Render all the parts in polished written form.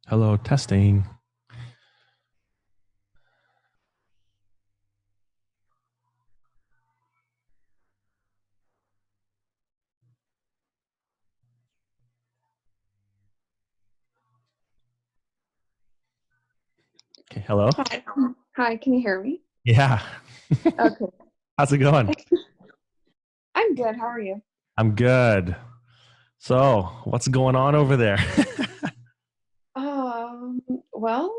Hello, testing. Okay, hello. Hi. Hi, can you hear me? Yeah. Okay. How's it going? I'm good. How are you? I'm good. So, what's going on over there? Um, well,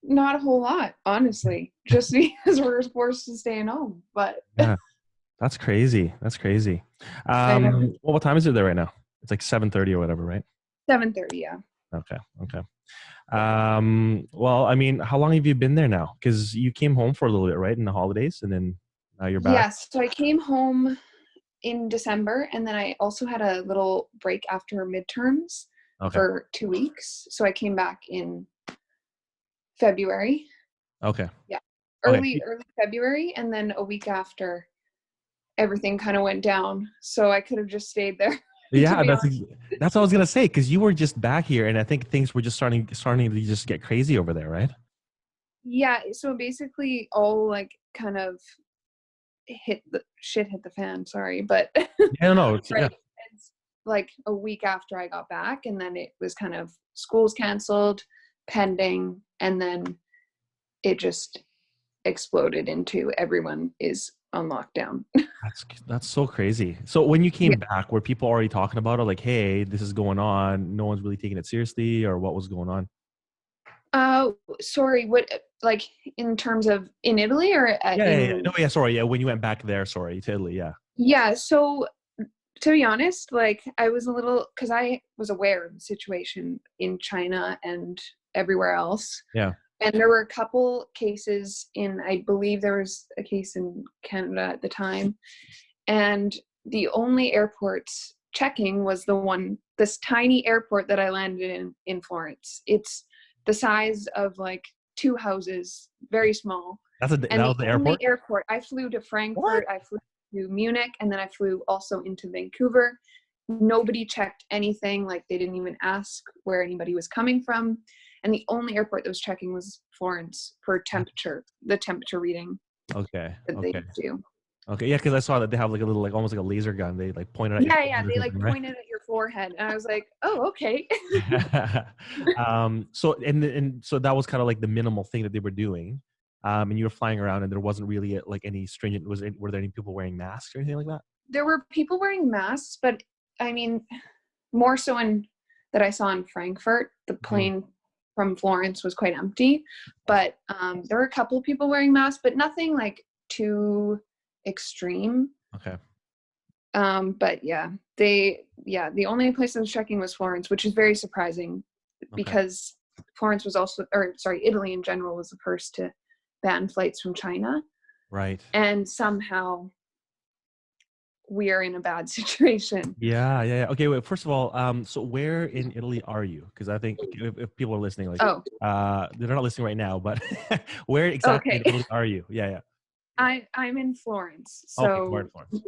not a whole lot, honestly, just because we're forced to stay at home. But Yeah, that's crazy. That's crazy. I know Well, what time is it there right now? It's like 7:30 or whatever, right? 7:30, yeah. Okay, okay. Well, I mean, how long have you been there now? Because you came home for a little bit, right, in the holidays, and then now you're back. Yes, so I came home in December and then I also had a little break after midterms Okay, for 2 weeks. So I came back in February. okay, Yeah. okay. Early February, and then a week after everything kind of went down. So I could have just stayed there, to Yeah, be that's what I was gonna say. Because you were just back here, and I think things were just starting to just get crazy over there, right? Yeah, so basically all like kind of hit the fan, sorry, but Yeah, no, it's, yeah. right. It's like a week after I got back, and then it was kind of school's canceled, pending, and then it just exploded into everyone is on lockdown. That's so crazy. So when you Yeah. came back, were people already talking about it? Like, hey, this is going on. No one's really taking it seriously, or what was going on? Uh, Sorry, what, like in terms of in Italy or Yeah. in No, yeah, sorry. Yeah, when you went back there, sorry, to Italy. Yeah. yeah, so to be honest, like I was a little because I was aware of the situation in China and everywhere else. Yeah. And there were a couple cases I believe there was a case in Canada at the time. And the only airports checking was this tiny airport that I landed in Florence. It's the size of like two houses, very small. That And the was the only airport? airport, I flew to What? Frankfurt, I flew to Munich, and then I flew also into Vancouver. Nobody checked anything, like they didn't even ask where anybody was coming from. And the only airport that was checking was Florence for the temperature reading Okay. that they Okay. do. Okay. Yeah, because I saw that they have like a little, like almost like a laser gun. They like point it at your Yeah, yeah, forehead or they something, like right? pointed at your forehead, and I was like, "Oh, okay." So and so that was kind of like the minimal thing that they were doing. And you were flying around, and there wasn't really like any stringent. Were there any people wearing masks or anything like that? There were people wearing masks, but I mean, more so in that I saw in Frankfurt. The Mhm. plane from Florence was quite empty, but there were a couple of people wearing masks, but nothing like too extreme. Okay. But the only place I was checking was Florence, which is very surprising Okay. because Florence was also, or sorry, Italy in general was the first to ban flights from China, Right. and somehow we are in a bad situation. Yeah, yeah, yeah. Okay, wait. First of all, so where in Italy are you? Because I think if people are listening, like, Oh, they're not listening right now, but where exactly in okay. Italy are you? Yeah, yeah. I'm in Florence, Okay, Florence, so Florence,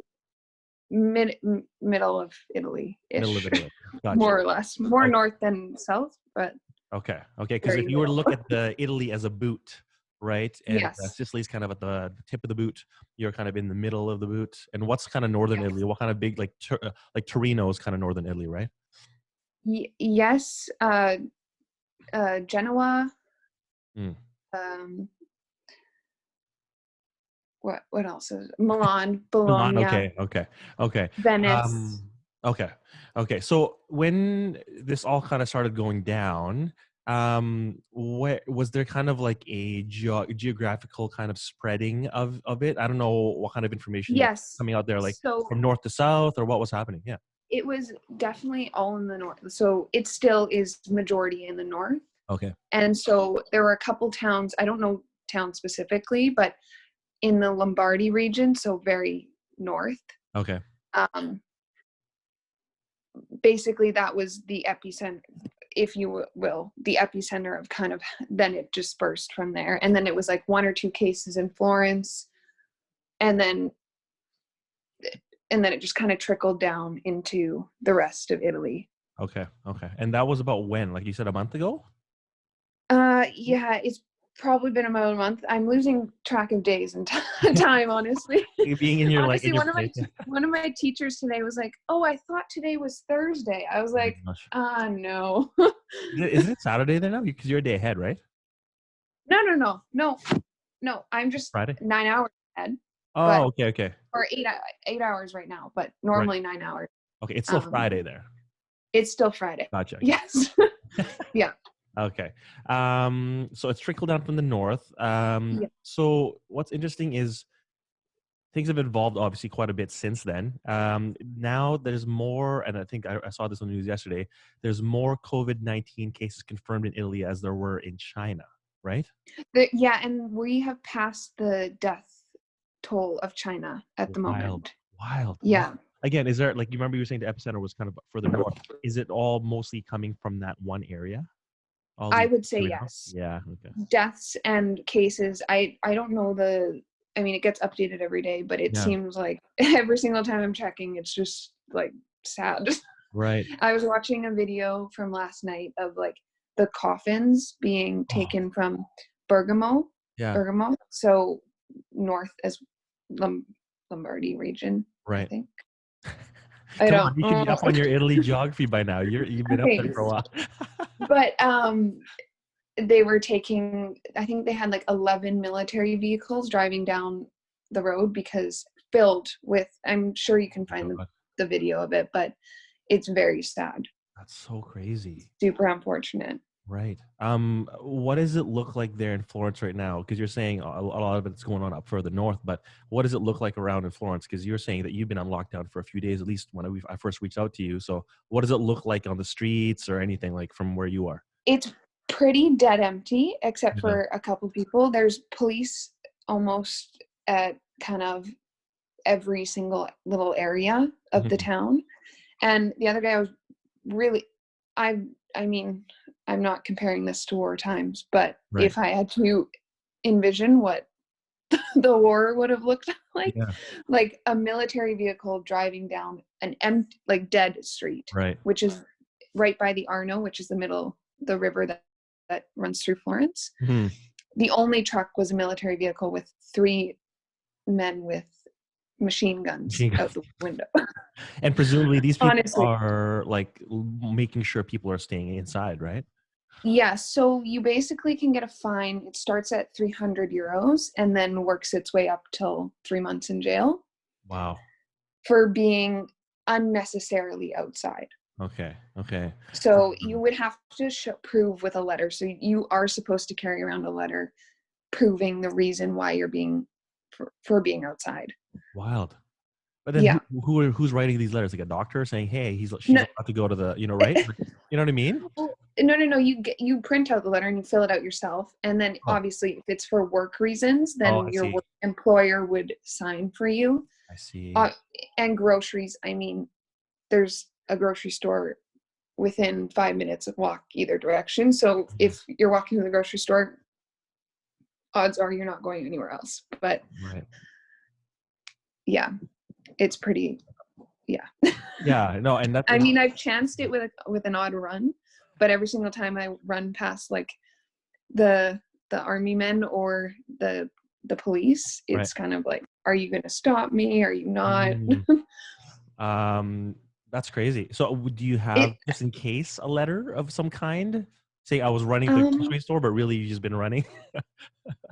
middle of Italy middle of ish, Italy. Gotcha. more or less, more Okay, north than south, but okay, okay. Because very if you were to middle. look at the Italy as a boot, right, and Yes. Sicily's kind of at the tip of the boot, you're kind of in the middle of the boot. And what's kind of northern Italy? What kind of big like Torino is kind of northern Italy, right? Yes. Genoa. Mm. Um, what else is Milan, Milan. Bologna, Okay. Okay. Okay. Venice. Um, okay. Okay. So when this all kind of started going down, where was there kind of like a geographical kind of spreading of it? I don't know what kind of information was Yes. coming out there, like So from north to south, or what was happening. Yeah. it was definitely all in the north. So it still is majority in the north. Okay. And so there were a couple towns, I don't know towns specifically, but in the Lombardy region, so very north. Okay. Um, Basically, that was the epicenter, if you will, the epicenter of kind of, then it dispersed from there. And then it was like one or two cases in Florence. And then it just kind of trickled down into the rest of Italy. Okay. Okay. And that was about when? Like you said, a month ago? Yeah, it's probably been about a month. I'm losing track of days and time, honestly. Being in your like Honestly, in your place. Yeah. one of my teachers today was like, "Oh, I thought today was Thursday." I was Oh my like, gosh. No." Is it Saturday there now? Because you're a day ahead, right? No. I'm just Friday. 9 hours ahead, Oh, but okay, okay, or 8 hours right now, but right. normally 9 hours. Okay, it's still Um, Friday there. it's still Friday. Gotcha. Yes. Yeah. Okay. So it's trickled down from the north. Yeah. So what's interesting is things have evolved obviously quite a bit since then. Now there's more, and I think I saw this on the news yesterday. There's more COVID-19 cases confirmed in Italy as there were in China, right? Yeah, and we have passed the death toll of China at the Wild, moment. wild, wild. Yeah, Again, is there like you remember you were saying the epicenter was kind of further north? Is it all mostly coming from that one area? All I these would say coming out? yes. Yeah. Okay. Deaths and cases. I don't know I mean, it gets updated every day, but it Yeah. seems like every single time I'm checking, it's just like sad. Right. I was watching a video from last night of like the coffins being Oh, taken from Bergamo, yeah. Bergamo, so north as Lom- Lombardy region, I Right. think. I Come on, don't. you should be up on your Italy geography by now. You've been up there for a Thanks. while. But they were taking, I think they had like 11 military vehicles driving down the road because filled with, I'm sure you can find God, the video of it, but it's very sad, that's so crazy. super unfortunate. Right. What does it look like there in Florence right now? Because you're saying a lot of it's going on up further north, but what does it look like around in Florence? Because you're saying that you've been on lockdown for a few days, at least when I first reached out to you. So what does it look like on the streets or anything like from where you are? It's pretty dead empty except Yeah. for a couple people. There's police almost at kind of every single little area of the Mhm. town. And the other day I was really, I I mean, I'm not comparing this to war times, but Right. if I had to envision what the war would have looked Yeah. like a military vehicle driving down an empty, like dead street, Right. which is right by the Arno, which is the river that runs through Florence. Mhm. The only truck was a military vehicle with three men with machine guns Machine out guns. the window. And presumably these people Honestly, are like making sure people are staying inside, right? yeah, so you basically can get a fine. It starts at 300 euros and then works its way up till 3 months in jail Wow. for being unnecessarily outside. Okay. Okay. So you would have to prove with a letter. So you are supposed to carry around a letter proving the reason why you're being for being outside. Wild. But then Yeah. who's writing these letters? Like a doctor saying, "Hey, she's No, allowed to go to the, right? Like, you know what I mean?" no. You print out the letter and you fill it out yourself. And then Oh, obviously, if it's for work reasons, oh, then I your see. employer would sign for you. I see. Uh, and groceries. I mean, there's a grocery store within 5 minutes of walk either direction. So Yeah. if you're walking to the grocery store, odds are you're not going anywhere else. But Right. yeah, it's pretty. Yeah. Yeah. No, and that's I mean, I've chanced it with an odd run, but every single time I run past like the army men or the police, right. it's kind of like, are you going to stop me? Are you not? Mm. Um, that's crazy. So, do you have It just in case a letter of some kind? Say I was running to the um grocery store, but really you just been running.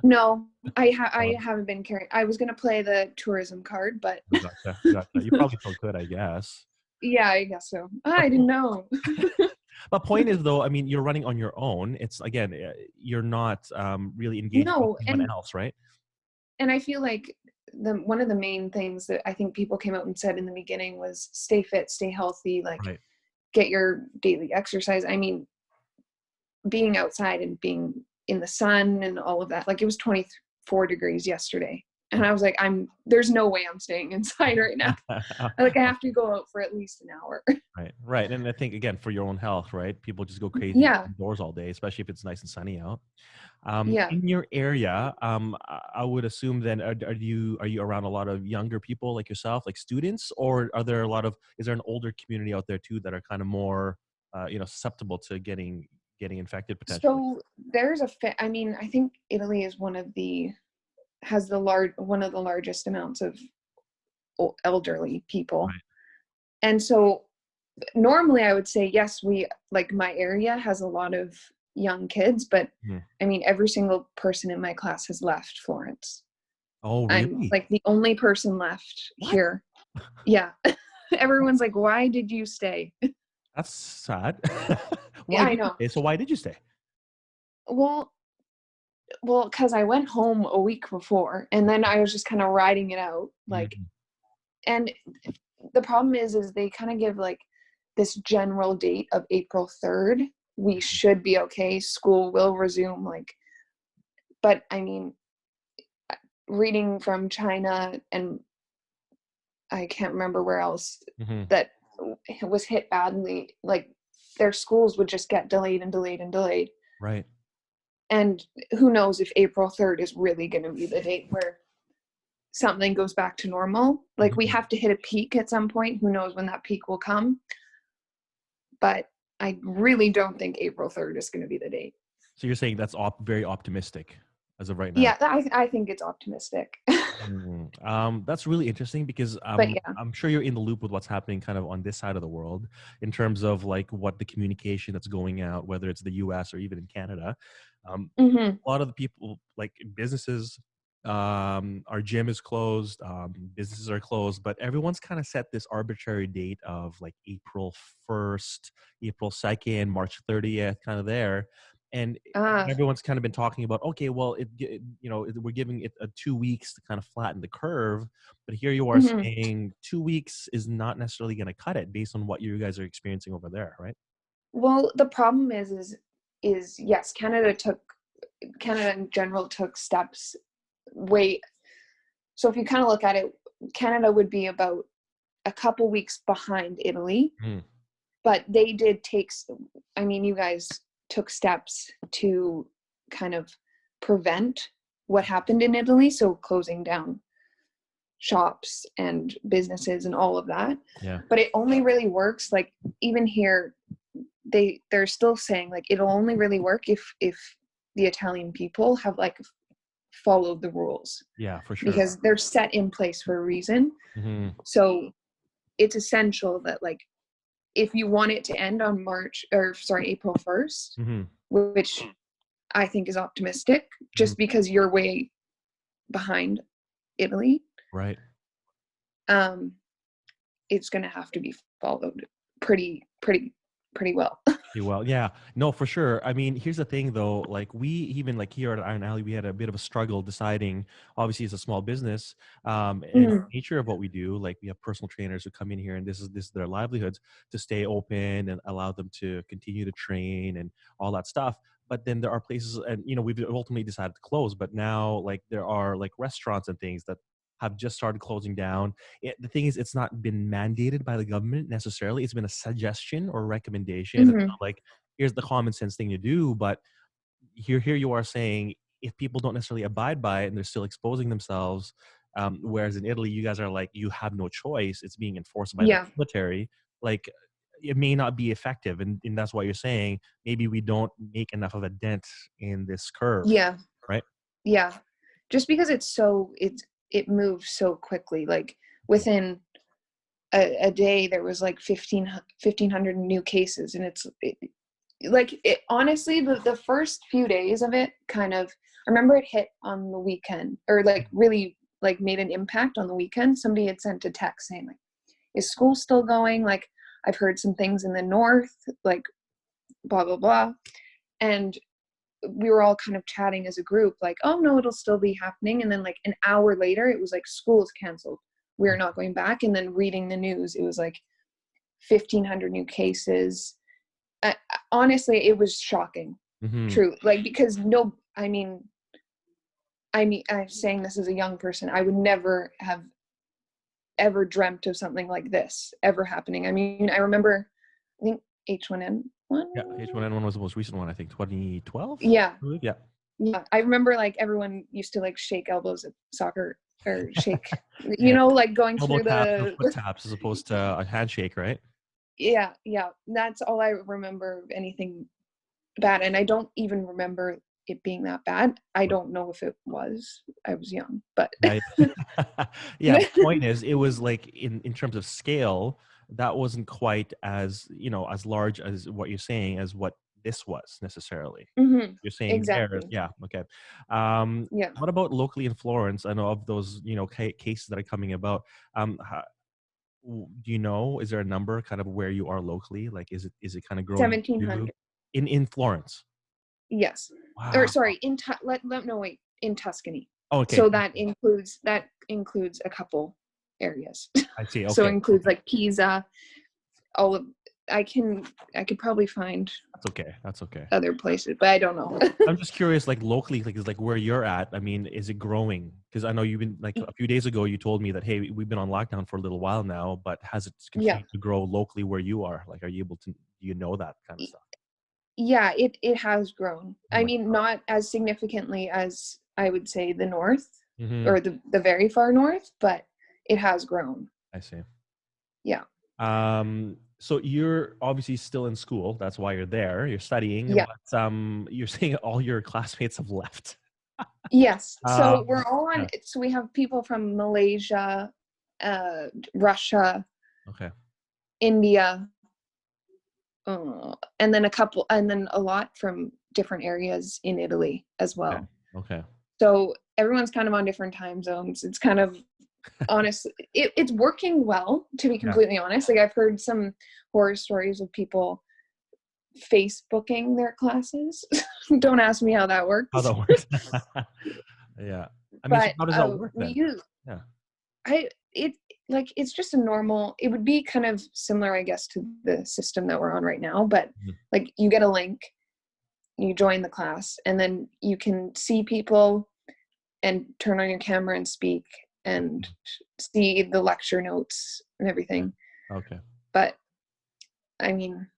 no, I Oh, haven't been carrying. I was going to play the tourism card, but gotcha, gotcha. You probably still could, I guess. yeah, I guess so. But I didn't know. but point is though, I mean, you're running on your own. It's again, you're not really engaging with No, anyone else, right? and I feel like the one of the main things that I think people came out and said in the beginning was stay fit, stay healthy, like Right. get your daily exercise. I mean, being outside and being in the sun and all of that, like it was 24 degrees yesterday. And I was like, there's no way I'm staying inside right now. Like I have to go out for at least an hour. Right, right. And I think again for your own health, right? People just go crazy Yeah. indoors all day, especially if it's nice and sunny out. Yeah. In your area, I would assume then are you around a lot of younger people like yourself, like students, or are there a lot of is there an older community out there too that are kind of more susceptible to getting getting infected potentially. So there's I mean, I think Italy is one of the one of the largest amounts of elderly people. Right. And so normally I would say yes, we like my area has a lot of young kids, but Mhm. I mean every single person in my class has left Florence. Oh, I'm really? like the only person left What? here. Yeah. Everyone's like, "Why did you stay?" That's sad. Yeah, Why I did you know. stay? So why did you stay? Well, because I went home a week before and then I was just kind of riding it out. Like, Mhm. and the problem is they kind of give like this general date of April 3rd. We Mhm. should be okay. School will resume. Like, but I mean, reading from China and I can't remember where else Mhm. that it was hit badly. Like, their schools would just get delayed and delayed and delayed. Right. And who knows if April 3rd is really going to be the date where something goes back to normal. Like we Mhm. have to hit a peak at some point. Who knows when that peak will come? But I really don't think April 3rd is going to be the date. So you're saying that's very optimistic as of right now. Yeah, I think it's optimistic. That's really interesting because But yeah. I'm sure you're in the loop with what's happening kind of on this side of the world in terms of like what the communication that's going out, whether it's the US or even in Canada. Um, Hmm. a lot of the people, like businesses, our gym is closed, businesses are closed, but everyone's kind of set this arbitrary date of like April 1st, April 2nd, March 30th, kind of there. And Ah. everyone's kind of been talking about, okay, well, we're giving it 2 weeks to kind of flatten the curve, but here you are Hmm. saying 2 weeks is not necessarily going to cut it based on what you guys are experiencing over there, right? Well, the problem is yes, Canada in general took steps way. So if you kind of look at it, Canada would be about a couple weeks behind Italy, Mm. but they did I mean, you guys took steps to kind of prevent what happened in Italy, so closing down shops and businesses and all of that. Yeah. But it only really works like even here they're still saying like it'll only really work if the Italian people have like followed the rules Yeah, for sure. because they're set in place for a reason. Hmm. So it's essential that like if you want it to end on April 1st, Hmm. which I think is optimistic Hmm. just because you're way behind Italy, Right. um, it's going to have to be followed pretty, pretty, pretty well. Well, yeah, no, for sure. I mean, here's the thing though, like we even like here at Iron Alley, we had a bit of a struggle deciding, obviously it's a small business, and Mhm. nature of what we do, like we have personal trainers who come in here and this is their livelihoods to stay open and allow them to continue to train and all that stuff. But then there are places and we've ultimately decided to close, but now like there are like restaurants and things that have just started closing down. The thing is, it's not been mandated by the government necessarily. It's been a suggestion or recommendation. And so, Mhm. like, here's the common sense thing to do. But here you are saying if people don't necessarily abide by it and they're still exposing themselves, whereas in Italy, you guys are like, you have no choice. It's being enforced by the Yeah. military. Like, it may not be effective. And that's why you're saying maybe we don't make enough of a dent in this curve, Yeah. right? Yeah. Just because it moves so quickly. Like within a day there was like 1,500 new cases and honestly the first few days of it kind of I remember it hit on the weekend or like really like made an impact on the weekend. Somebody had sent a text saying like, is school still going? Like I've heard some things in the north, like blah blah blah. And we were all kind of chatting as a group like, oh no, it'll still be happening. And then like an hour later it was like school is canceled, we're not going back. And then reading the news it was like 1,500 new cases. uh, Honestly it was shocking. Mm-hmm. True, like because no, I mean I'm saying this as a young person, I would never have ever dreamt of something like this ever happening. I mean I remember I think H1N1. Yeah, H1N1 was the most recent one, I think, 2012. Yeah. Yeah. Yeah, I remember like everyone used to like shake elbows at soccer or shake, Yeah. like going Elbow through taps or the foot taps as opposed to a handshake, right? yeah, yeah. That's all I remember of anything bad, and I don't even remember it being that bad. I don't know if it was. I was young, but Yeah, yeah. Yeah, the point is, it was like in terms of scale, that wasn't quite as, as large as what you're saying as what this was necessarily. hmm You're saying there, exactly. yeah, okay. Yeah. What about locally in Florence? I know of those, cases that are coming about. Do you know, is there a number kind of where you are locally? Like, is it kind of growing too 1700. in Florence? Yes. Or Wow. sorry, no, wait, in Tuscany. Okay, So that includes a couple areas. I see. So it Okay, includes okay. like Pisa, all of I could probably find That's okay. That's okay. other places, but I don't know. I'm just curious, like locally, like is like where you're at. I mean, is it growing? Because I know you've been like a few days ago, you told me that hey, we've been on lockdown for a little while now, but has it Yeah. continued to grow locally where you are? Like, are you able to? Do you know that kind of stuff? Yeah, it has grown. Oh I my mean, not as significantly as I would say the north God. Hmm. or the very far north, but it has grown. I see. Yeah. So you're obviously still in school. That's why you're there. You're studying, Yeah. but you're saying all your classmates have left. Yes. So Um, we're all on, yeah. so we have people from Malaysia, Russia, Okay. India, and then a lot from different areas in Italy as Okay. well. Okay. So everyone's kind of on different time zones. It's kind of honestly, it's working well, to be Yeah. completely honest. Like I've heard some horror stories of people Facebooking their classes. Don't ask me how that How works. that works. Yeah. I mean, so But how does that work we then? use Yeah. I it like it's just a normal. It would be kind of similar, I guess, to the system that we're on right now. But Mhm. like you get a link, you join the class, and then you can see people and turn on your camera and speak and see the lecture notes and Okay. everything. Okay. But I mean,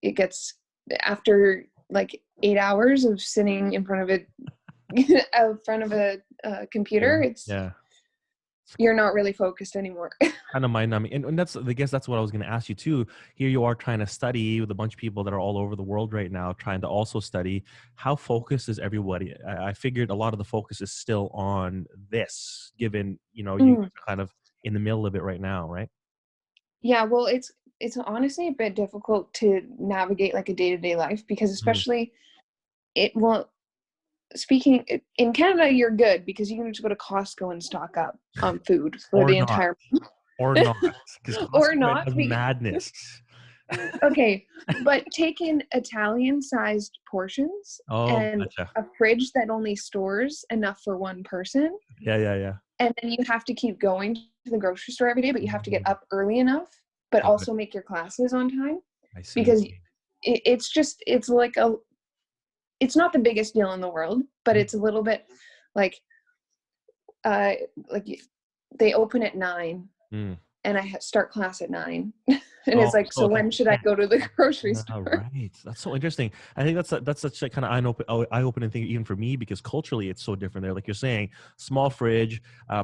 it gets after like 8 hours of sitting in front of a in front of a Yeah. computer, it's Yeah. you're not really focused anymore. Kind of mind numbing. And that's, I guess that's what I was going to ask you too. Here you are trying to study with a bunch of people that are all over the world right now, trying to also study. How focused is everybody? I figured a lot of the focus is still on this, given, you Mm. kind of in the middle of it right now, right? Yeah, well, it's honestly a bit difficult to navigate like a day-to-day life because Mhm. especially it will speaking in Canada, you're good because you can just go to Costco and stock up on food for Or the not, entire or not, because or Costco right not. now is madness. Okay, but take in Italian-sized portions Oh, and gotcha. a fridge that only stores enough for one person, Yeah, yeah, yeah. and then you have to keep going to the grocery store every day, but you have to get Mm, up early enough, but got it. also make your classes on time I see. because it's like it's not the biggest deal in the world, but Mm. it's a little bit like uh like they open at 9 Mm. and I start class at 9 and Oh, it's like, so so like when should I go to the grocery yeah, store? right. That's so interesting. I think that's such a kind of eye-opening thing even for me because culturally it's so different there. Like you're saying, small fridge,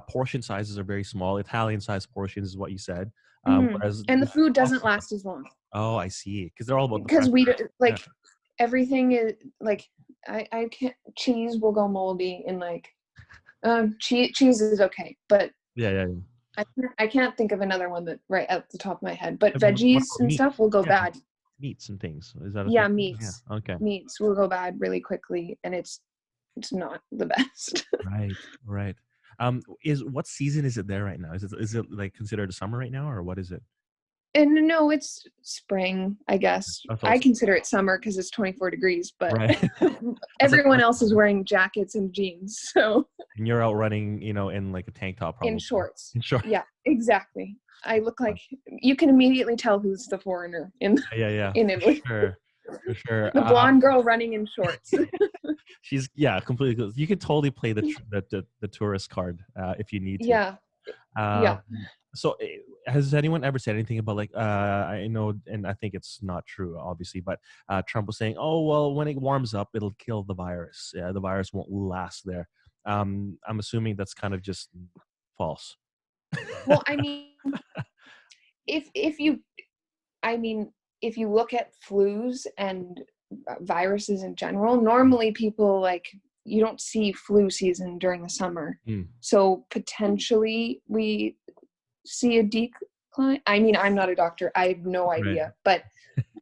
portion sizes are very small. Italian-sized portions is what you said. Mhm. Whereas And the with food doesn't Costco, last as long oh, I see, because they're all about the because fresh. we Yeah, like everything is like I can't cheese will go moldy in like cheese is okay, but yeah, yeah, yeah. I can't think of another one that right at the top of my head. But What veggies about and meat? stuff will go Yeah, bad. meats and things. Is that a thing? Yeah, Yeah. meats. Okay. Meats will go bad really quickly, and it's not the best. Right. Right. Is what season is it there right now? Is it like considered a summer right now, or what is it? And no, it's spring, I guess. I thought I it's consider it summer because it's 24 degrees, but right. That's like everyone else is wearing jackets and jeans, so and you're out running, in like a tank top, in probably. shorts. In short. Yeah, exactly. I look like you can immediately tell who's the foreigner in Yeah, yeah, in for Italy. sure, for sure. The blonde girl running in shorts. She's yeah, completely. You could totally play the tourist card if you need to. Yeah, Um, yeah. so has anyone ever said anything about like I know, and I think it's not true, obviously, but Trump was saying, oh well, when it warms up, it'll kill the virus. Yeah, the virus won't last there. I'm assuming that's kind of just false. Well, I mean, if you I mean, if you look at flus and viruses in general. Normally people like, you don't see flu season during the summer. Mm. So potentially we see a decline. I mean, I'm not a doctor. I have no Right. idea, but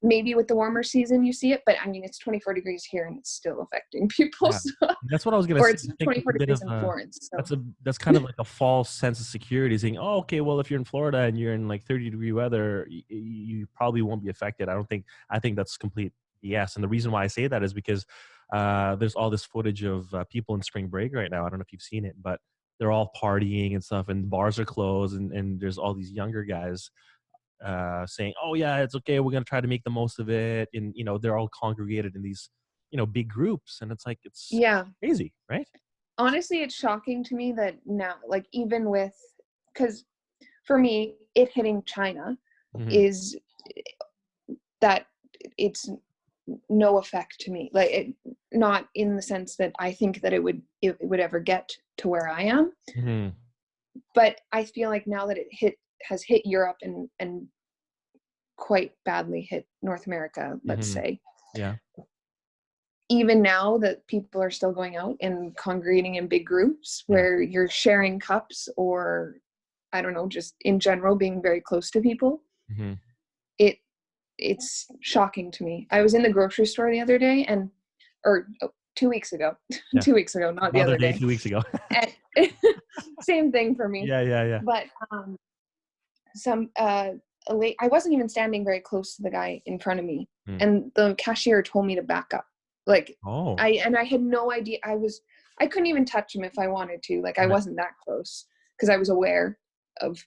maybe with the warmer season you see it. But I mean, it's 24 degrees here and it's still affecting people. Yeah, So, that's what I was gonna or say. it's I think 24 it's a bit degrees of in a Florence. So that's kind of like a false sense of security, saying, "Oh, okay, well, if you're in Florida and you're in like 30-degree weather, you probably won't be affected." I think that's complete BS. And the reason why I say that is because there's all this footage of people in spring break right now. I don't know if you've seen it, but they're all partying and stuff, and bars are closed, and there's all these younger guys saying, "Oh yeah, it's okay. We're gonna try to make the most of it." And they're all congregated in these big groups, and it's like it's yeah, crazy, right? honestly, it's shocking to me that now, like even with, because for me, it hitting China Hmm. is that it's no effect to me. Like not in the sense that I think that it would ever get to where I am, Hmm. but I feel like now that has hit Europe and quite badly hit North America, let's Hmm. say. Yeah. Even now that people are still going out and congregating in big groups Yeah. where you're sharing cups, or I don't know, just in general being very close to people, Hmm. it it's shocking to me. I was in the grocery store the other day or 2 weeks ago, Yeah. 2 weeks ago, not the Mother other Day day. 2 weeks ago. And same thing for me. Yeah, yeah, yeah. But some I wasn't even standing very close to the guy in front of me, Mm. and the cashier told me to back up. Like Oh, I had no idea. I couldn't even touch him if I wanted to. Like I right, wasn't that close because I was aware of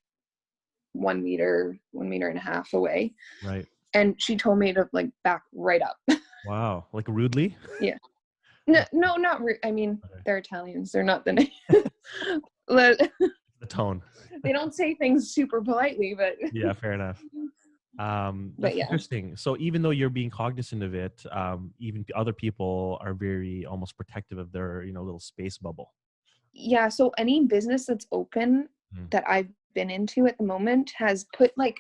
1 meter and a half away. right. And she told me to like back right up. Wow, like rudely. Yeah. No, no, not I mean, Okay. they're Italians. They're not the The tone. they don't say things super politely, but Yeah, fair enough. but That's yeah. interesting. So even though you're being cognizant of it, even other people are very almost protective of their little space bubble. Yeah, so any business that's open Mm. that I've been into at the moment has put like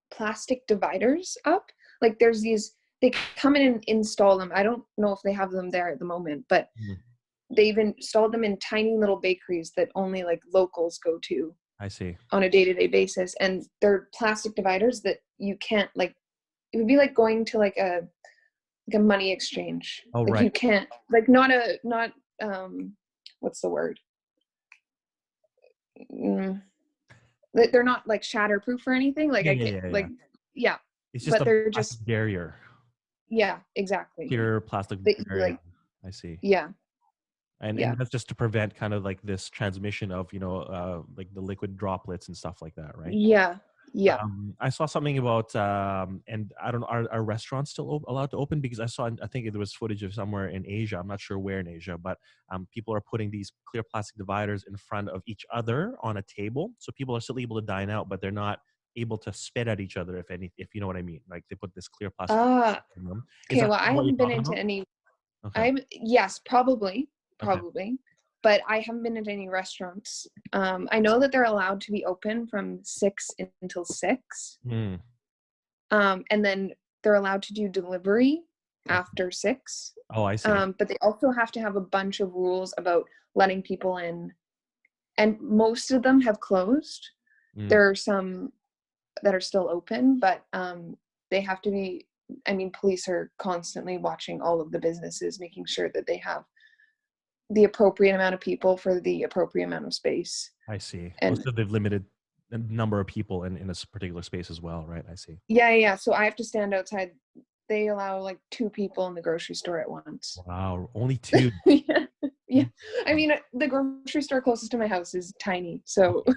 plastic dividers up. Like they come in and install them. I don't know if they have them there at the moment, but Mm. they've installed them in tiny little bakeries that only like locals go to I see. on a day-to-day basis. And they're plastic dividers that you can't like, it would be like going to like a money exchange. Oh, Like right. you can't, like not what's the word? Mm, they're not like shatterproof or anything. Like Yeah, I yeah, get yeah, yeah. like, yeah, It's just but a they're plastic just, barrier, yeah, exactly. clear plastic barrier. Like, I see. yeah, And yeah, that's just to prevent kind of like this transmission of like the liquid droplets and stuff like that, right? yeah, yeah. I saw something about, and I don't know, are restaurants still allowed to open? Because I think there was footage of somewhere in Asia. I'm not sure where in Asia, but people are putting these clear plastic dividers in front of each other on a table, so people are still able to dine out, but they're not able to spit at each other, if you know what I mean. Like they put this clear plastic Ah, in them. Is okay. that Well, I what you're haven't been talking into about? any. Okay. Yes, probably, Okay. probably, but I haven't been into any restaurants. I know that they're allowed to be open from 6 until 6, Hmm. and then they're allowed to do delivery Okay. after 6. Oh, I see. But they also have to have a bunch of rules about letting people in, and most of them have closed. Mm, There are some that are still open, but they have to be. I mean, police are constantly watching all of the businesses, making sure that they have the appropriate amount of people for the appropriate amount of space. I see. Oh, And so they've limited the number of people in a particular space as well, right? I see. yeah. So I have to stand outside. They allow like 2 people in the grocery store at once. Wow, only two. Yeah. Yeah. Mm. I mean, the grocery store closest to my house is tiny. So Okay.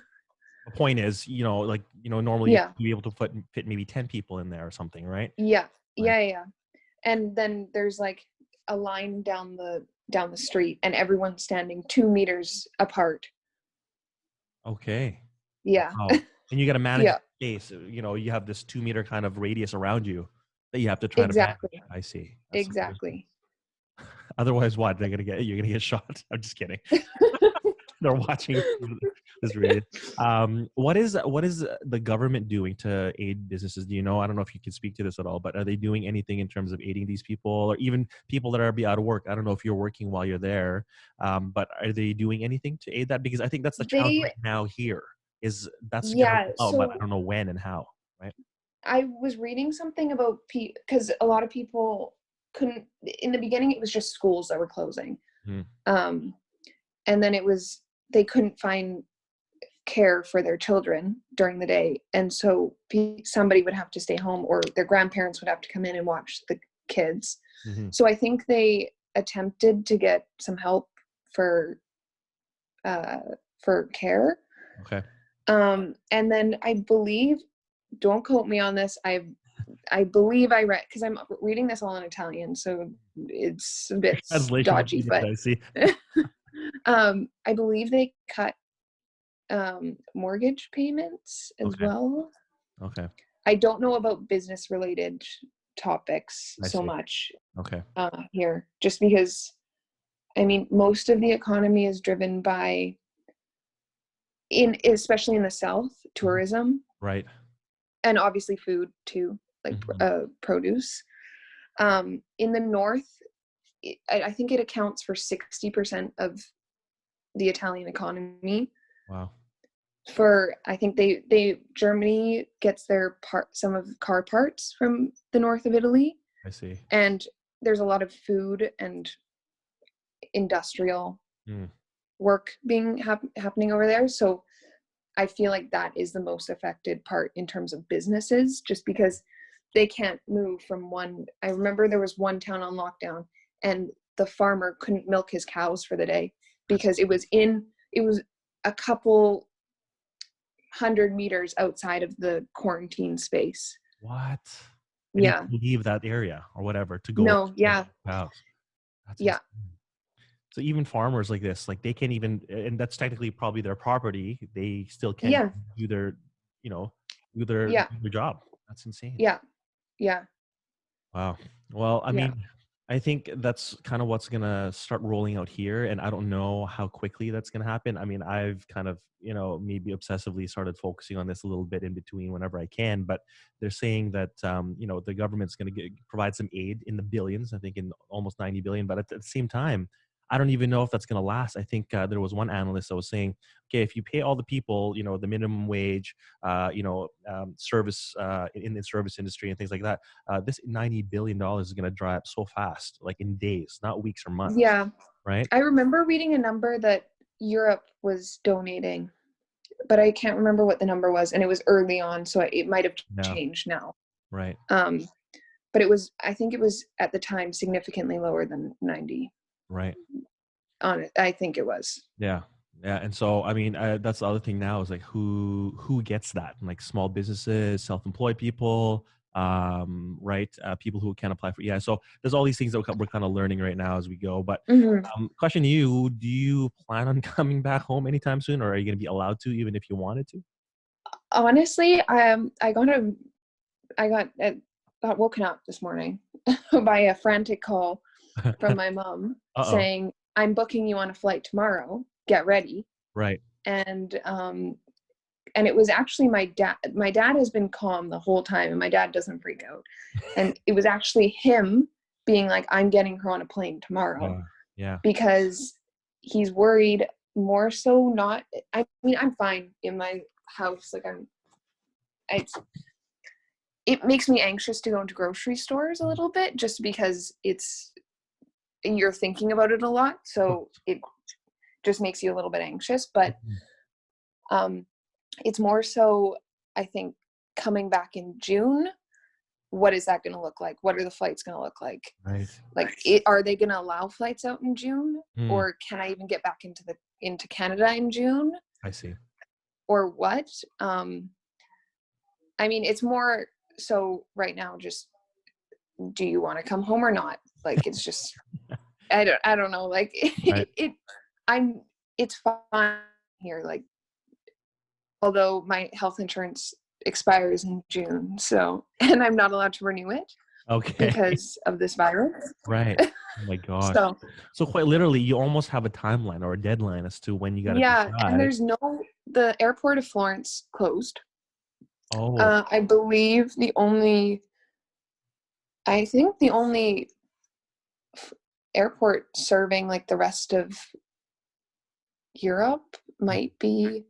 The point is, like, normally yeah. you'd be able to fit maybe 10 people in there or something, right? Yeah. Right. Yeah. And then there's like a line down the street and everyone's standing 2 meters apart. Okay. Yeah. Wow. And you got to manage Yeah. the space. You have this 2 meter kind of radius around you that you have to try to manage. Exactly. I see. That's so interesting. Exactly. Otherwise, what? You're gonna get shot. I'm just kidding. they're watching this video. What is the government doing to aid businesses? Do you know? I don't know if you can speak to this at all, but are they doing anything in terms of aiding these people, or even people that are be out of work? I don't know if you're working while you're there, but are they doing anything to aid that? Because I think that's the challenge They, right now here. Is that's gonna yeah. come out, but I So don't know when and how. Right? I was reading something about because a lot of people couldn't, in the beginning, it was just schools that were closing. Mm, Um, and then they couldn't find care for their children during the day. And so somebody would have to stay home, or their grandparents would have to come in and watch the kids. hmm. So I think they attempted to get some help for uh, care. Okay. And then I believe, don't quote me on this, I believe I read, because I'm reading this all in Italian, so it's a bit Translation is dodgy, needed, but I see. I believe they cut mortgage payments as Okay. well. Okay. I don't know about business related topics I so see. much Okay. here, just because, I mean, most of the economy is driven by, especially in the South, Mhm. tourism, Right. and obviously food too, like Mhm. produce. In the North, I think it accounts for 60% of the Italian economy. Wow. I think Germany gets some of car parts from the north of Italy, I see. and there's a lot of food and industrial Mm. work happening over there. So I feel like that is the most affected part in terms of businesses, just because they can't move from one. I remember there was one town on lockdown, and the farmer couldn't milk his cows for the day I because see. it was a couple 100 meters outside of the quarantine space. What? And he Yeah. can leave that area or whatever to go No. to Yeah. the house. That's Yeah. insane. So even farmers like this, like they can't even, and that's technically probably their property. They still can't Yeah. do their, you know, do Yeah. their job. That's insane. Yeah. Yeah. Wow. Well, I Yeah. mean, I think that's kind of what's gonna start rolling out here, and I don't know how quickly that's gonna happen. I mean, I've kind of, maybe obsessively started focusing on this a little bit in between whenever I can, but they're saying that the government's gonna provide some aid in the billions, I think in almost 90 billion, but at the same time, I don't even know if that's gonna last. I think there was one analyst that was saying, okay, if you pay all the people, the minimum wage, service in the service industry and things like that, this $90 billion is going to dry up so fast, like in days, not weeks or months, Yeah. right? I remember reading a number that Europe was donating, but I can't remember what the number was, and it was early on, so it might have Yeah, changed now. right, Um, but I think it was at the time significantly lower than 90 right. on it. I think it was. Yeah, yeah. And so, I mean, that's the other thing now is like who gets that? Like small businesses, self-employed people, right? People who can apply for. Yeah. So there's all these things that we're kind of learning right now as we go. But Mhm. question to you: do you plan on coming back home anytime soon, or are you going to be allowed to, even if you wanted to? Honestly, I got woken up this morning by a frantic call from my mom Uh-oh. saying, "I'm booking you on a flight tomorrow. Get ready." Right. And it was actually my dad. My dad has been calm the whole time, and my dad doesn't freak out. And it was actually him being like, "I'm getting her on a plane tomorrow," Yeah. Yeah. because he's worried more so not. I mean, I'm fine in my house. Like it's it makes me anxious to go into grocery stores a little bit, just because you're thinking about it a lot, so it just makes you a little bit anxious. But Mhm. um it's more so, I think, coming back in June, what is that going to look like? What are the flights going to look like? Right. Like, are they going to allow flights out in June, Mm, or can I even get back into Canada in June, I see. or what? I mean, it's more so right now, just, do you want to come home or not? Like, it's just, I don't know. Like, Right. I'm, it's fine here. Like, although my health insurance expires in June, so, and I'm not allowed to renew it Okay. because of this virus. Right. Oh my gosh. So So quite literally, you almost have a timeline or a deadline as to when you got to yeah, and decide. there's no the airport of Florence closed. Oh, I believe I think the only airport serving like the rest of Europe might be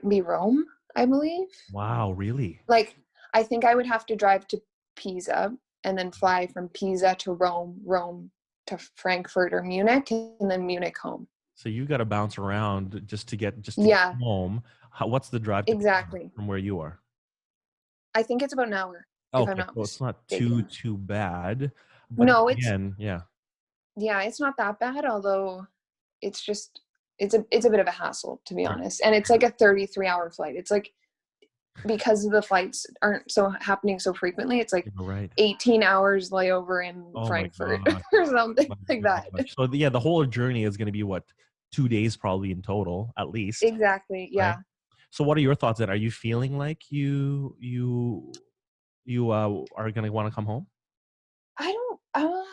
be Rome, I believe. wow, really? Like, I think I would have to drive to Pisa and then fly from Pisa to Rome, Rome to Frankfurt or Munich, and then Munich home. So you got to bounce around just to get Yeah, home. What's the drive to Pisa exactly. from where you are? I think it's about an hour, if I'm Okay, not so it's not too mistaken. too bad, but No, again, yeah, yeah, it's not that bad, although it's just it's a bit of a hassle, to be right, honest. And it's like a 33-hour flight. It's like, because the flights aren't so happening so frequently, it's like you're right. 18 hours layover in Oh my Frankfurt gosh, or something my like that. gosh. So yeah, the whole journey is going to be what, 2 days probably in total, at least, Exactly. right? Yeah. So what are your thoughts then? Are you feeling like you are going to want to come home? I don't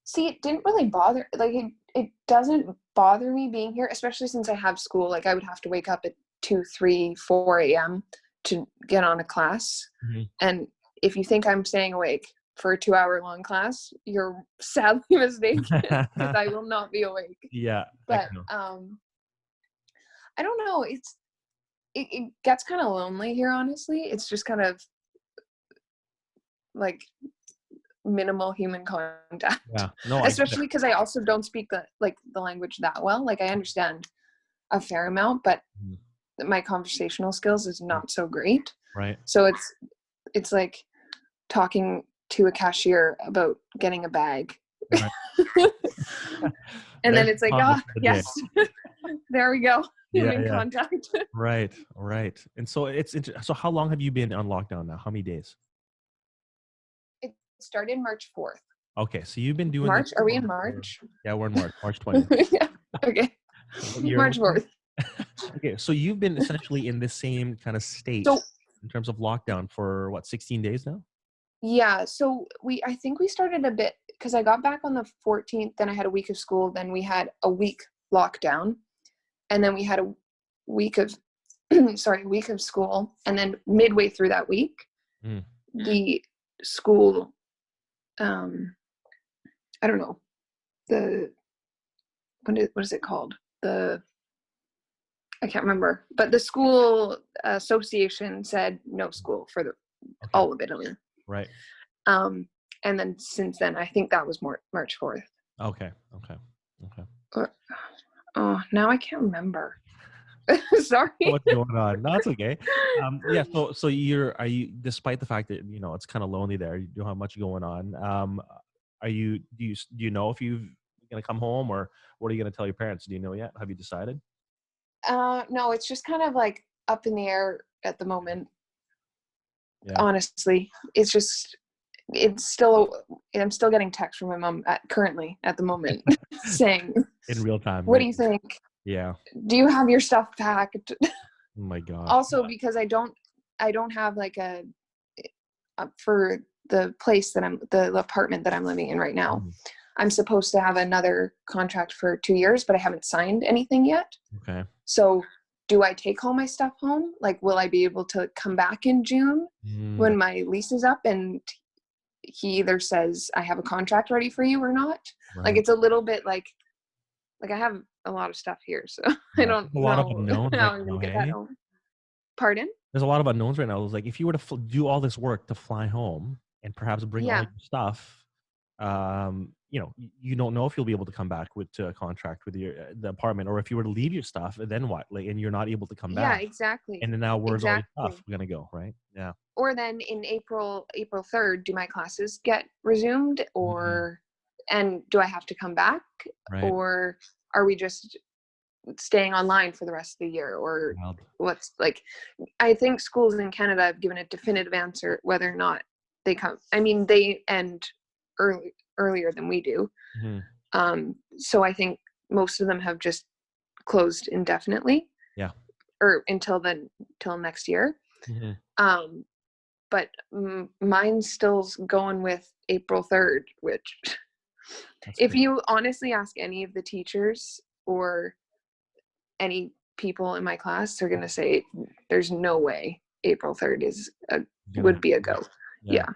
see, it didn't really bother, like, it doesn't bother me being here, especially since I have school. Like, I would have to wake up at 2, 3, 4 a.m. to get on a class. Mhm. And if you think I'm staying awake for a 2-hour long class, you're sadly mistaken, because I will not be awake. Yeah, But echo. I don't know. It gets kind of lonely here, honestly. It's just kind of like minimal human contact, Yeah, no, I get it. especially because I also don't speak the language that well. Like, I understand a fair amount, but Mhm. my conversational skills is not so great. Right, So it's like talking to a cashier about getting a bag. right. And There's then the it's like, convo ah, for the day. yes, there we go, Yeah, human yeah. contact. Right, right. And so so how long have you been on lockdown now? How many days? It started March 4th. Okay, so you've been doing this March? Are we in for, March? yeah, we're in March 20th. Yeah. Okay. You're March 4th. okay, so you've been essentially in the same kind of state So in terms of lockdown for what, 16 days now? yeah, so I think we started a bit because I got back on the 14th, then I had a week of school, then we had a week lockdown, and then we had a week of week of school, and then midway through that week, Mm. the school I don't know, the what is it called? The I can't remember, but the school association said no school for the Okay, all of Italy. right. Um, and then since then, I think that was March 4th. Okay, okay, okay. Oh, now I can't remember. Sorry. What's going on? No, it's okay. Yeah. So are you, despite the fact that it's kind of lonely there, you don't have much going on. Do you know if you're gonna come home, or what are you gonna tell your parents? Do you know yet? Have you decided? No, it's just kind of like up in the air at the moment. Yeah. Honestly, it's still I'm still getting texts from my mom currently at the moment saying, In real time, "What right? do you think? Yeah. Do you have your stuff packed?" Oh my gosh. Also, because I don't have like for the apartment that I'm living in right now. Mhm. I'm supposed to have another contract for 2 years, but I haven't signed anything yet. Okay. So do I take all my stuff home? Like, will I be able to come back in June Mm, when my lease is up and he either says I have a contract ready for you or not? Like, right. it's a little bit like I have a lot of stuff here, so I Yeah. don't There's a lot of know unknowns how right I'm now. gonna get that Hey. home. Pardon? There's a lot of unknowns right now. It's like if you were to do all this work to fly home and perhaps bring all Yeah. your stuff, you don't know if you'll be able to come back to a contract with the apartment, or if you were to leave your stuff, then what? Like, and you're not able to come Yeah, back, exactly. and then now where's all your stuff Exactly. gonna go, right? Yeah. Or then in April 3rd, do my classes get resumed, Mhm. and do I have to come back, Right. or are we just staying online for the rest of the year, or Wild. what's like, I think schools in Canada have given a definitive answer whether or not they come. I mean, they end earlier than we do. Mhm. So I think most of them have just closed indefinitely Yeah. or until till next year. Mhm. Um, but mine's still going with April 3rd, which That's if crazy. you honestly ask any of the teachers or any people in my class, they're going to say there's no way April 3rd Gonna would happen. be a go. Yeah. Yeah.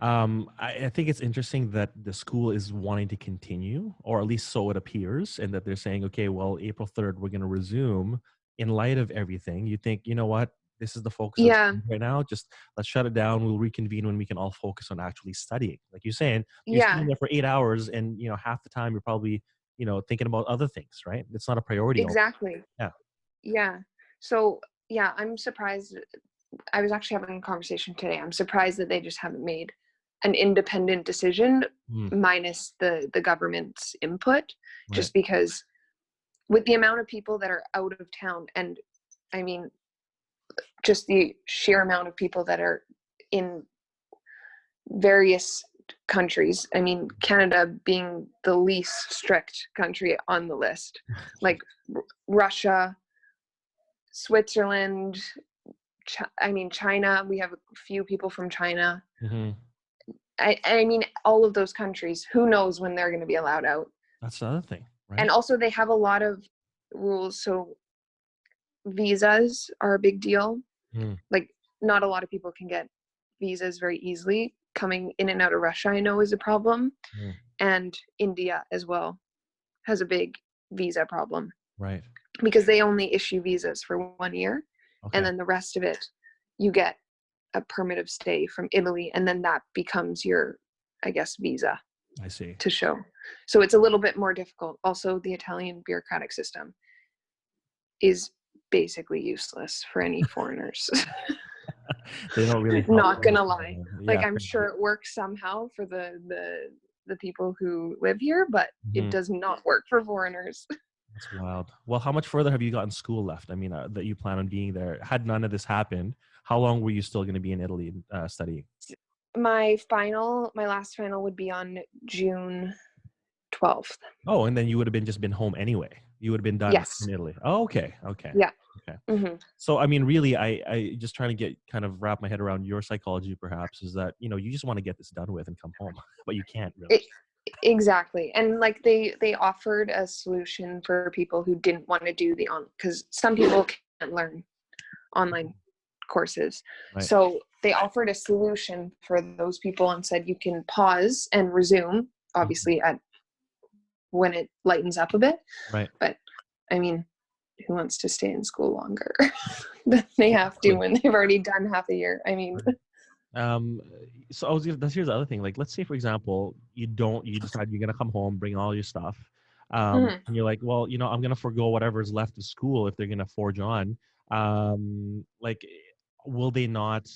I think it's interesting that the school is wanting to continue, or at least so it appears, and that they're saying, okay, well, April 3rd, we're going to resume in light of everything. You think, you know what? This is the focus of Yeah. school right now. Just let's shut it down. We'll reconvene when we can all focus on actually studying. Like you're saying, you're sitting Yeah. there for 8 hours, and half the time you're probably thinking about other things, right? It's not a priority. Exactly. Yeah. Yeah. So, yeah, I'm surprised. I was actually having a conversation today. I'm surprised that they just haven't made an independent decision Mm, minus the government's input, right. just because with the amount of people that are out of town, and I mean just the sheer amount of people that are in various countries. I mean, Canada being the least strict country on the list, like Russia, Switzerland, I mean, China. We have a few people from China. Hmm. I mean, all of those countries. Who knows when they're going to be allowed out? That's the other thing, right? And also, they have a lot of rules. So visas are a big deal. Mm, Like, not a lot of people can get visas very easily. Coming in and out of Russia, I know, is a problem. mm, And India as well has a big visa problem right. because they only issue visas for 1 year. And Okay. then the rest of it, you get a permit of stay from Italy. And then that becomes your, I guess, visa I see. to show. So it's a little bit more difficult. Also, the Italian bureaucratic system is basically useless for any foreigners. They don't really help Not gonna lie. anything. Like, Yeah. I'm sure it works somehow for the people who live here, but it Mhm. does not work for foreigners. That's wild. Well, how much further have you got in school left? I mean, that you plan on being there. Had none of this happened, how long were you still going to be in Italy studying? My last final would be on June 12th. Oh, and then you would have been home anyway. You would have been done in Yes. Italy. Oh, okay. Okay. Yeah. Okay. Hmm. So, I mean, really, I just trying to get kind of wrap my head around your psychology, perhaps, is that, you just want to get this done with and come home, but you can't really. It, exactly. And like they offered a solution for people who didn't want to do the on because some people can't learn online courses. Right. So they offered a solution for those people and said you can pause and resume, Mhm. obviously at when it lightens up a bit. Right. But I mean, who wants to stay in school longer than they have to Exactly. when they've already done half a year? I mean, Right. Um, so here's the other thing. Like, let's say, for example, you decide you're gonna come home, bring all your stuff, mhm. and you're like, well, I'm gonna forego whatever's left of school if they're gonna forge on. Like, will they not,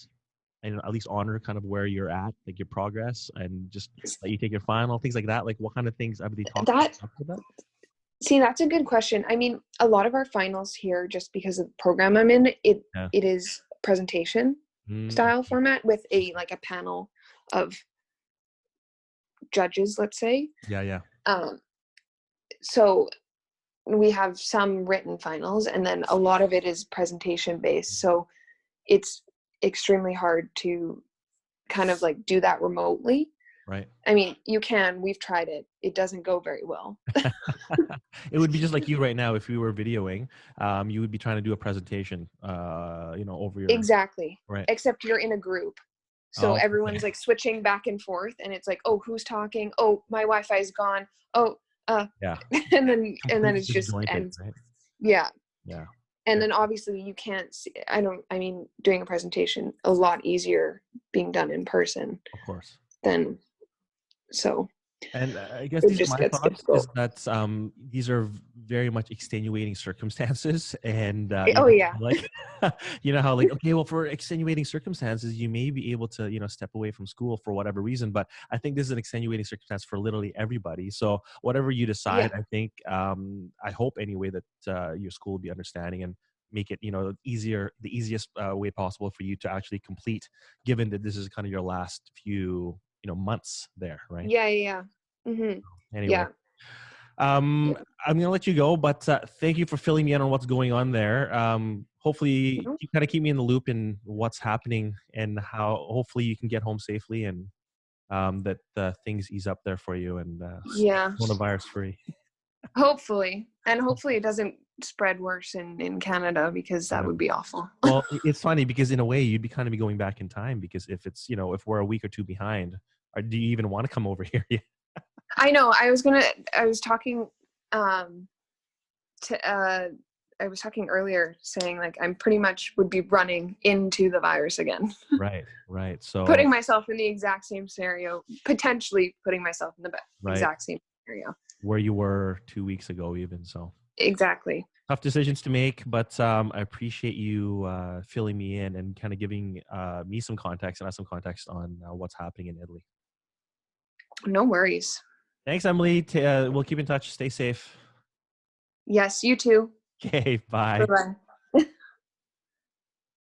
at least honor kind of where you're at, like your progress, and just let you take your final things like that? Like, what kind of things have they That talked about? See, that's a good question. I mean, a lot of our finals here, just because of the program I'm in, Yeah. it is presentation Mm, style format with a panel of judges, let's say. yeah. Yeah. Um, so we have some written finals, and then a lot of it is presentation based. So it's extremely hard to kind of like do that remotely. Right. I mean, you can. We've tried it. It doesn't go very well. It would be just like you right now if we were videoing. You would be trying to do a presentation, over your Exactly. right. Except you're in a group. So Oh, everyone's okay. like switching back and forth and it's like, oh, who's talking? Oh, my Wi-Fi is gone. Oh, Yeah, and then completely it's just disjointed, ends. right? Yeah. Yeah, And yeah, then obviously you can't see, I mean, doing a presentation a lot easier being done in person of course. than so And I guess it these are just my gets thoughts. Is difficult. that these are very much extenuating circumstances, and Oh yeah. like, like, okay, well, for extenuating circumstances, you may be able to step away from school for whatever reason, but I think this is an extenuating circumstance for literally everybody. So whatever you decide, Yeah. I think, I hope anyway that your school will be understanding and make it the easiest way possible for you to actually complete, given that this is kind of your last few months there, right? Yeah. Yeah. Yeah. Hmm. Anyway, Yeah. I'm gonna let you go, but thank you for filling me in on what's going on there. I'm gonna let you go, but thank you for filling me in on what's going on there. Hopefully, you kind of keep me in the loop in what's happening and how. Hopefully, you can get home safely and that things ease up there for you and stay Yeah, coronavirus free. hopefully. And hopefully it doesn't spread worse in Canada, because that Yeah. would be awful. Well, it's funny because in a way you'd be kind of be going back in time because if it's if we're a week or two behind, or do you even want to come over here? I know. I was talking to I was talking earlier saying like I'm pretty much would be running into the virus again. Right, right. So Putting myself in the exact same scenario, potentially putting myself in the right exact same scenario. where you were 2 weeks ago, even so. Exactly. Tough decisions to make, but I appreciate you filling me in and kind of giving me some context and us some context on what's happening in Italy. No worries. Thanks, Emily. We'll keep in touch. Stay safe. Yes, you too. Okay, Bye bye. bye.